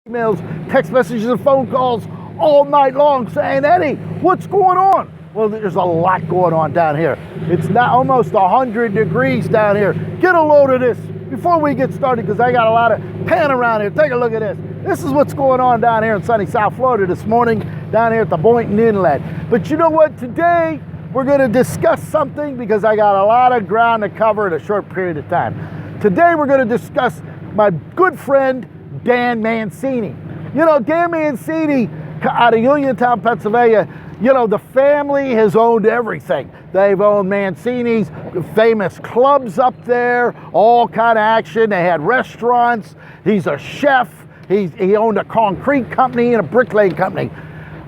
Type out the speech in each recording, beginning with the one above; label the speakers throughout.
Speaker 1: emails, text messages, and phone calls all night long saying, Eddie, what's going on? Well, there's a lot going on down here. It's now almost 100 degrees down here. Get a load of this before we get started, because I got a lot of pan around here. Take a look at this. This is what's going on down here in sunny South Florida this morning, down here at the Boynton Inlet. But you know what? Today, we're going to discuss something because I got a lot of ground to cover in a short period of time. Today, we're going to discuss my good friend, Dan Mancini. You know, Dan Mancini out of Uniontown, Pennsylvania, you know, the family has owned everything. They've owned Mancini's famous clubs up there, all kind of action. They had restaurants. He's a chef. He owned a concrete company and a bricklaying company.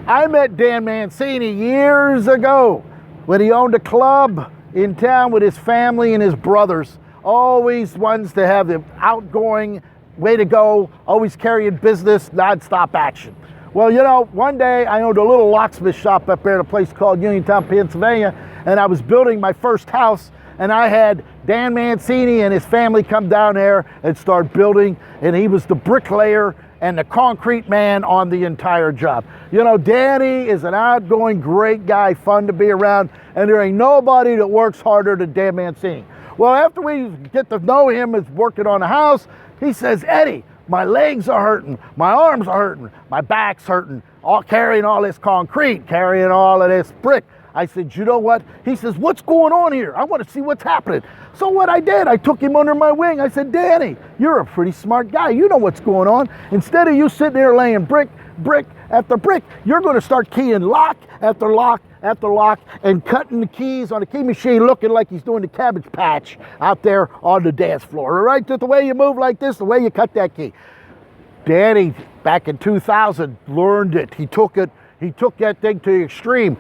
Speaker 1: I met Dan Mancini years ago when he owned a club in town with his family and his brothers. Always ones to have the outgoing, way to go, always carrying business, nonstop action. Well, you know, one day I owned a little locksmith shop up there at a place called Uniontown, Pennsylvania, and I was building my first house, and I had Dan Mancini and his family come down there and start building, and he was the bricklayer and the concrete man on the entire job. You know, Danny is an outgoing, great guy, fun to be around, and there ain't nobody that works harder than Dan Mancini. Well, after we get to know him as working on the house, he says, Eddie, my legs are hurting, my arms are hurting, my back's hurting, carrying all this concrete, carrying all of this brick. I said, you know what? He says, what's going on here? I want to see what's happening. So what I did, I took him under my wing. I said, Danny, you're a pretty smart guy. You know what's going on. Instead of you sitting there laying brick after brick, you're going to start keying lock after lock after lock and cutting the keys on the key machine, looking like he's doing the Cabbage Patch out there on the dance floor. All right, just the way you move like this, the way you cut that key. Danny, back in 2000, learned it. He took that thing to the extreme.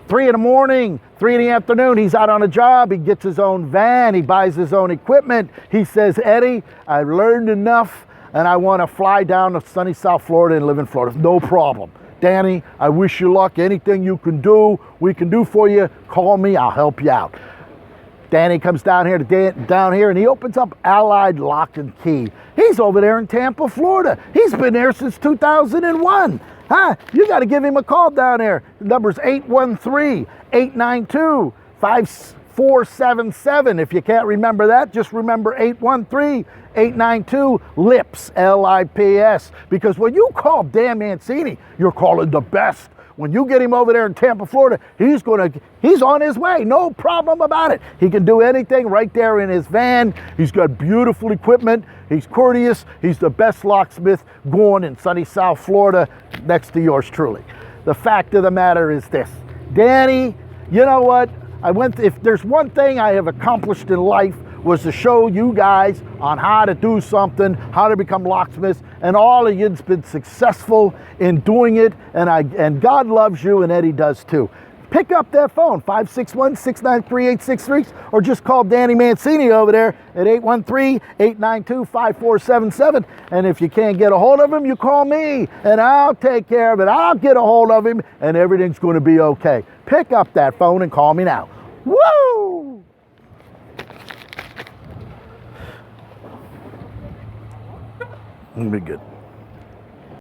Speaker 1: 3 in the morning, 3 in the afternoon, he's out on a job. He gets his own van. He buys his own equipment. He says, Eddie, I learned enough, and I want to fly down to sunny South Florida and live in Florida. No problem. Danny, I wish you luck. Anything you can do, we can do for you. Call me, I'll help you out. Danny comes down here and he opens up Allied Lock and Key. He's over there in Tampa, Florida. He's been there since 2001. Huh? You got to give him a call down there. The number's 813-892-5477. If you can't remember that, just remember 813-892-LIPS, L-I-P-S. Because when you call Dan Mancini, you're calling the best. When you get him over there in Tampa, Florida, he's on his way. No problem about it. He can do anything right there in his van. He's got beautiful equipment. He's courteous. He's the best locksmith going in sunny South Florida, next to yours truly. The fact of the matter is this. Danny, you know what? If there's one thing I have accomplished in life, was to show you guys on how to do something, how to become locksmiths, and all of you's been successful in doing it, and God loves you, and Eddie does too. Pick up that phone, 561-693-8663, or just call Danny Mancini over there at 813-892-5477. And if you can't get a hold of him, you call me, and I'll take care of it. I'll get a hold of him, and everything's going to be okay. Pick up that phone and call me now. Woo! It'll be good.